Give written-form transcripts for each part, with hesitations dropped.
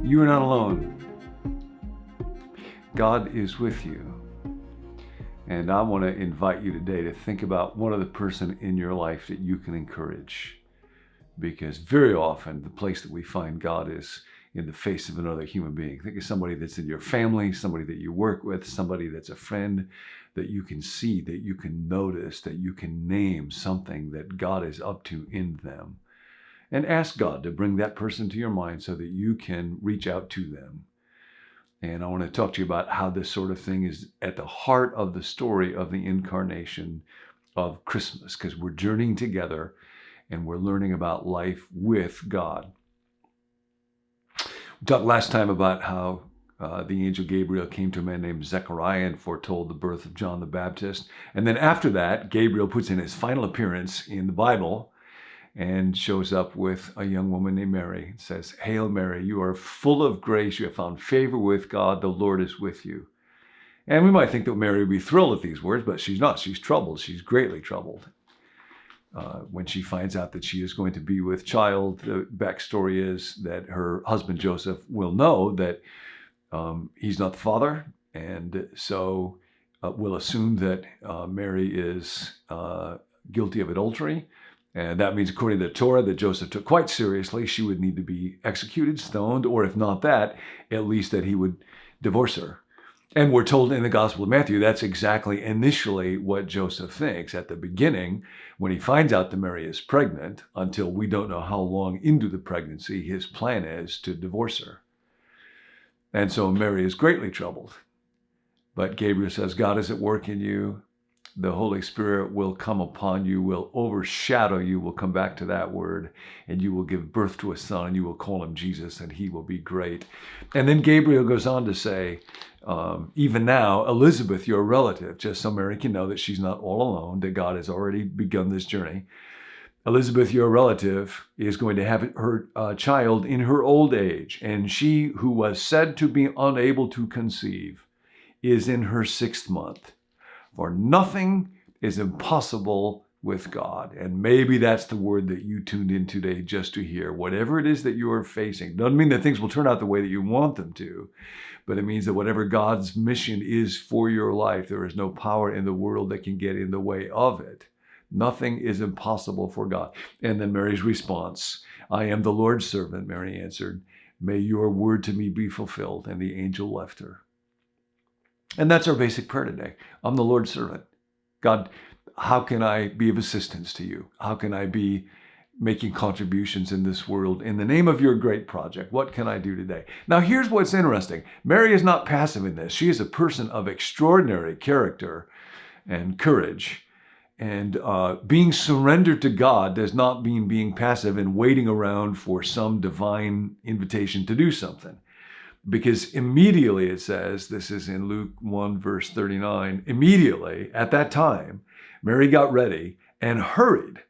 You are not alone. God is with you. And I want to invite you today to think about one other person in your life that you can encourage. Because very often the place that we find God is in the face of another human being. Think of somebody that's in your family, somebody that you work with, somebody that's a friend that you can see, that you can notice, that you can name something that God is up to in them. And ask God to bring that person to your mind so that you can reach out to them. And I want to talk to you about how this sort of thing is at the heart of the story of the incarnation of Christmas, because we're journeying together and we're learning about life with God. We talked last time about how the angel Gabriel came to a man named Zechariah and foretold the birth of John the Baptist. And then after that, Gabriel puts in his final appearance in the Bible and shows up with a young woman named Mary. It says, "Hail Mary, you are full of grace. You have found favor with God. The Lord is with you." And we might think that Mary would be thrilled at these words, but she's not. She's troubled. She's greatly troubled. When she finds out that she is going to be with child, the backstory is that her husband Joseph will know that he's not the father, and so will assume that Mary is guilty of adultery. And that means, according to the Torah, that Joseph took quite seriously, she would need to be executed, stoned, or if not that, at least that he would divorce her. And we're told in the Gospel of Matthew, that's exactly initially what Joseph thinks. At the beginning, when he finds out that Mary is pregnant, until we don't know how long into the pregnancy, his plan is to divorce her. And so Mary is greatly troubled. But Gabriel says, God is at work in you. The Holy Spirit will come upon you, will overshadow you. We'll come back to that word. And you will give birth to a son, and you will call him Jesus, and he will be great. And then Gabriel goes on to say, even now, Elizabeth, your relative, just so Mary can know that she's not all alone, that God has already begun this journey. Elizabeth, your relative, is going to have her child in her old age. And she who was said to be unable to conceive is in her 6th month. For nothing is impossible with God. And maybe that's the word that you tuned in today just to hear. Whatever it is that you are facing, doesn't mean that things will turn out the way that you want them to, but it means that whatever God's mission is for your life, there is no power in the world that can get in the way of it. Nothing is impossible for God. And then Mary's response, I am the Lord's servant, Mary answered. May your word to me be fulfilled. And the angel left her. And that's our basic prayer today. I'm the Lord's servant. God, how can I be of assistance to you? How can I be making contributions in this world in the name of your great project? What can I do today? Now, here's what's interesting. Mary is not passive in this. She is a person of extraordinary character and courage. And being surrendered to God does not mean being passive and waiting around for some divine invitation to do something. Because immediately it says, this is in Luke 1, verse 39, immediately at that time, Mary got ready and hurried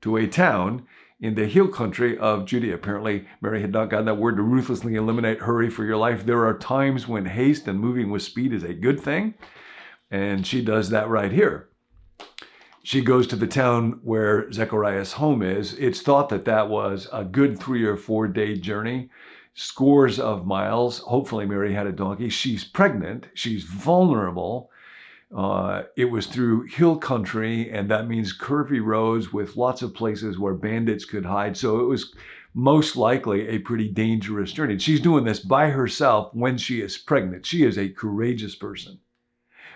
to a town in the hill country of Judea. Apparently, Mary had not gotten that word to ruthlessly eliminate hurry for your life. There are times when haste and moving with speed is a good thing, and she does that right here. She goes to the town where Zechariah's home is. It's thought that that was a good 3 or 4 day journey. Scores of miles. Hopefully Mary had a donkey. She's pregnant. She's vulnerable. It was through hill country, and that means curvy roads with lots of places where bandits could hide. So it was most likely a pretty dangerous journey. She's doing this by herself when she is pregnant. She is a courageous person.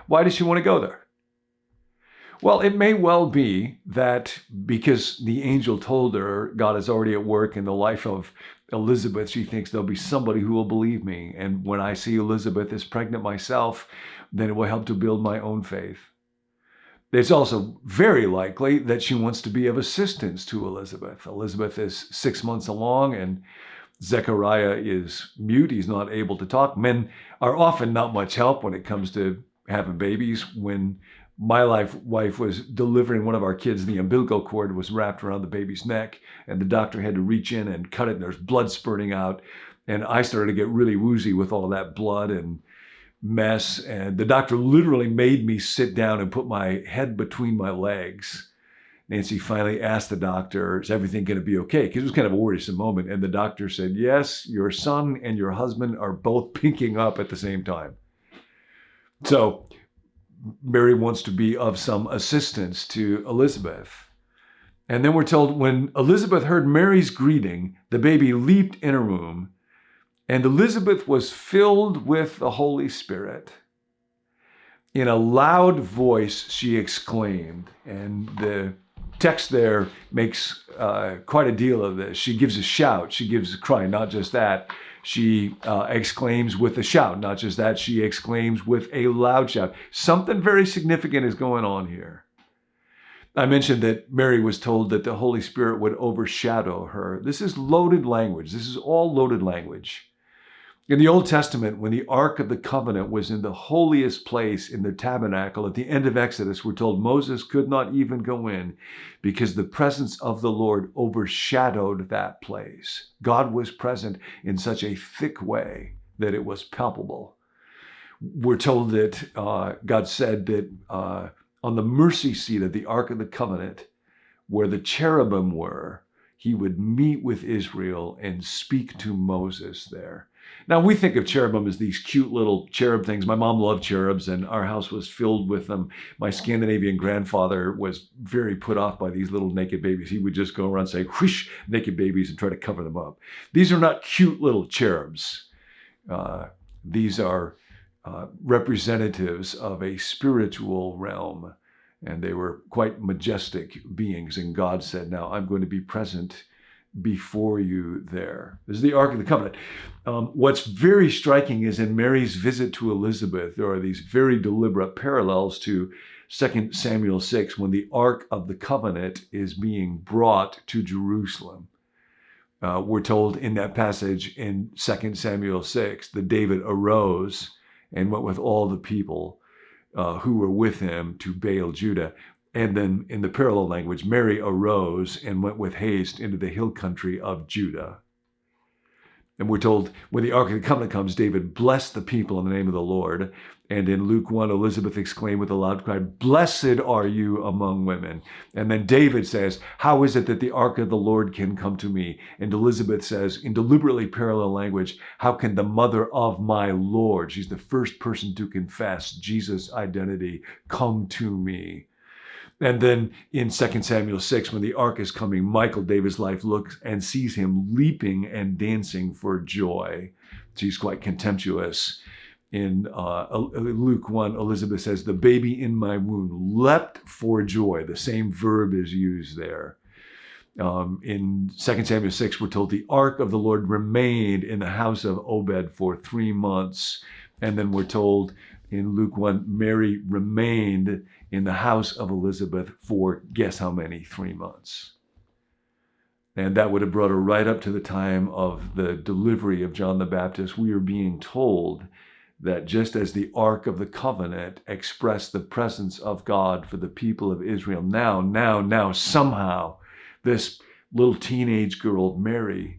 Why does she want to go there? Well, it may well be that because the angel told her God is already at work in the life of Elizabeth, she thinks there'll be somebody who will believe me. And when I see Elizabeth is pregnant myself, then it will help to build my own faith. It's also very likely that she wants to be of assistance to Elizabeth. Elizabeth is 6 months along, and Zechariah is mute. He's not able to talk. Men are often not much help when it comes to having babies. When my wife was delivering one of our kids, the umbilical cord was wrapped around the baby's neck, and the doctor had to reach in and cut it, and there's blood spurting out. And I started to get really woozy with all of that blood and mess. And the doctor literally made me sit down and put my head between my legs Nancy finally asked the doctor, is everything going to be okay? Because it was kind of a worrisome moment. And the doctor said, yes, your son and your husband are both pinking up at the same time. So Mary wants to be of some assistance to Elizabeth. And then we're told when Elizabeth heard Mary's greeting, the baby leaped in her womb, and Elizabeth was filled with the Holy Spirit. In a loud voice, she exclaimed, and the text there makes quite a deal of this. She gives a shout, she gives a cry, not just that. She exclaims with a shout, not just that, she exclaims with a loud shout. Something very significant is going on here. I mentioned that Mary was told that the Holy Spirit would overshadow her. This is loaded language. This is all loaded language. In the Old Testament, when the Ark of the Covenant was in the holiest place in the tabernacle, at the end of Exodus, we're told Moses could not even go in because the presence of the Lord overshadowed that place. God was present in such a thick way that it was palpable. We're told that God said that on the mercy seat of the Ark of the Covenant, where the cherubim were, he would meet with Israel and speak to Moses there. Now, we think of cherubim as these cute little cherub things. My mom loved cherubs, and our house was filled with them. My Scandinavian grandfather was very put off by these little naked babies. He would just go around saying, whoosh, naked babies, and try to cover them up. These are not cute little cherubs. These are representatives of a spiritual realm, and they were quite majestic beings. And God said, now I'm going to be present before you there. This is the Ark of the Covenant. What's very striking is in Mary's visit to Elizabeth, there are these very deliberate parallels to 2 Samuel 6, when the Ark of the Covenant is being brought to Jerusalem. We're told in that passage in 2 Samuel 6 that David arose and went with all the people who were with him to Baal Judah. And then in the parallel language, Mary arose and went with haste into the hill country of Judah. And we're told when the Ark of the Covenant comes, David blessed the people in the name of the Lord. And in Luke 1, Elizabeth exclaimed with a loud cry, blessed are you among women. And then David says, how is it that the Ark of the Lord can come to me? And Elizabeth says, in deliberately parallel language, how can the mother of my Lord, she's the first person to confess Jesus' identity, come to me? And then in 2 Samuel 6, when the ark is coming, Michal, David's wife, looks and sees him leaping and dancing for joy. She's quite contemptuous. In Luke 1, Elizabeth says, the baby in my womb leapt for joy. The same verb is used there. In 2 Samuel 6, we're told the ark of the Lord remained in the house of Obed for 3 months. And then we're told in Luke 1, Mary remained in the house of Elizabeth for, guess how many? 3 months. And that would have brought her right up to the time of the delivery of John the Baptist. We are being told that just as the Ark of the Covenant expressed the presence of God for the people of Israel, now, somehow, this little teenage girl, Mary,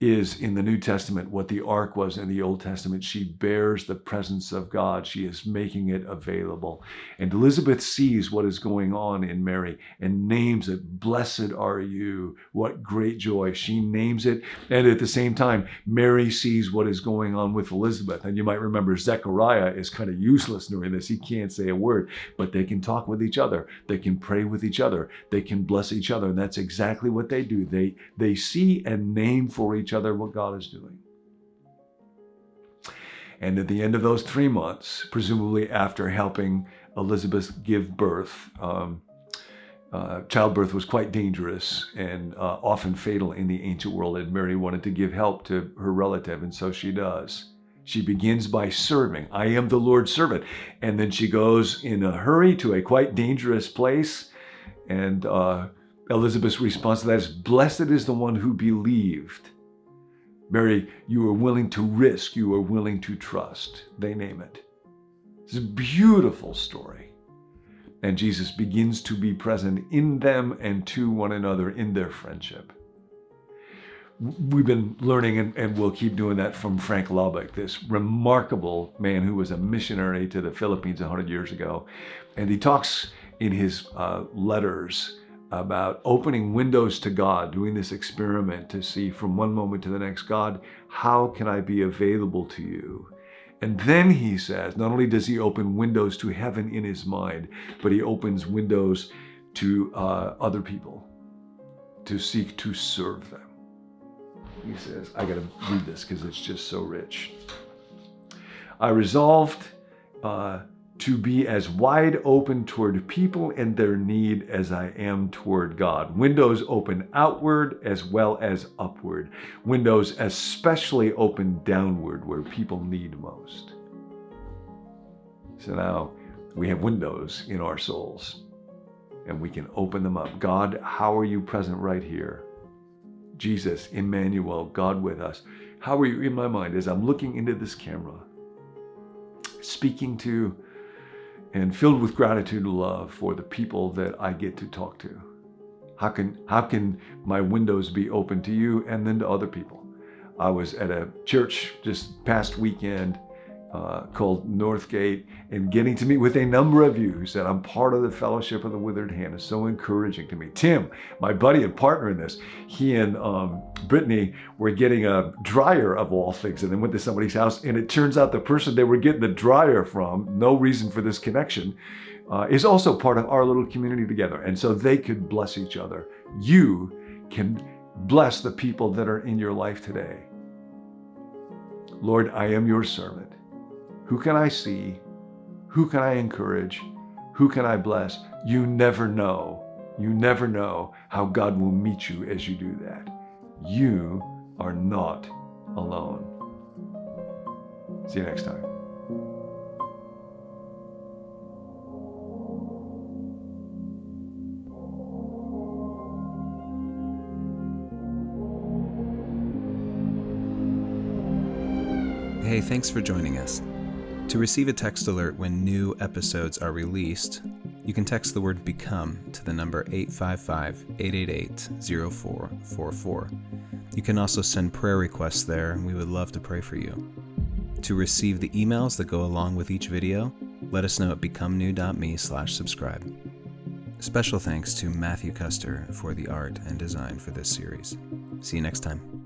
is in the New Testament what the ark was in the Old Testament. She bears the presence of God. She is making it available. And Elizabeth sees what is going on in Mary and names it. Blessed are you. What great joy. She names it. And at the same time, Mary sees what is going on with Elizabeth. And you might remember Zechariah is kind of useless during this. He can't say a word, but they can talk with each other. They can pray with each other. They can bless each other. And that's exactly what they do. They see and name for each other what God is doing. And at the end of those 3 months, presumably after helping Elizabeth give birth, childbirth was quite dangerous and often fatal in the ancient world, and Mary wanted to give help to her relative, and so she does. She begins by serving. I am the Lord's servant. And then she goes in a hurry to a quite dangerous place, and Elizabeth's response to that is, blessed is the one who believed. Mary, you are willing to risk, you are willing to trust. They name it. It's a beautiful story. And Jesus begins to be present in them and to one another in their friendship. We've been learning, and we'll keep doing that, from Frank Laubach, this remarkable man who was a missionary to the Philippines 100 years ago. And he talks in his letters about opening windows to God, doing this experiment to see from one moment to the next, God, how can I be available to you? And then he says, not only does he open windows to heaven in his mind, but he opens windows to other people to seek to serve them. He says, I got to read this because it's just so rich. I resolved to be as wide open toward people and their need as I am toward God. Windows open outward as well as upward. Windows especially open downward where people need most. So now we have windows in our souls and we can open them up. God, how are you present right here? Jesus, Emmanuel, God with us. How are you in my mind as I'm looking into this camera, speaking to and filled with gratitude and love for the people that I get to talk to? How can my windows be open to you and then to other people? I was at a church just past weekend called Northgate, and getting to meet with a number of you who said, I'm part of the Fellowship of the Withered Hand, is so encouraging to me. Tim, my buddy and partner in this, he and Brittany were getting a dryer of all things, and then went to somebody's house, and it turns out the person they were getting the dryer from, no reason for this connection, is also part of our little community together. And so they could bless each other. You can bless the people that are in your life today. Lord, I am your servant. Who can I see? Who can I encourage? Who can I bless? You never know. You never know how God will meet you as you do that. You are not alone. See you next time. Hey, thanks for joining us. To receive a text alert when new episodes are released, you can text the word BECOME to the number 855-888-0444. You can also send prayer requests there, and we would love to pray for you. To receive the emails that go along with each video, let us know at becomenew.me/subscribe. Special thanks to Matthew Custer for the art and design for this series. See you next time.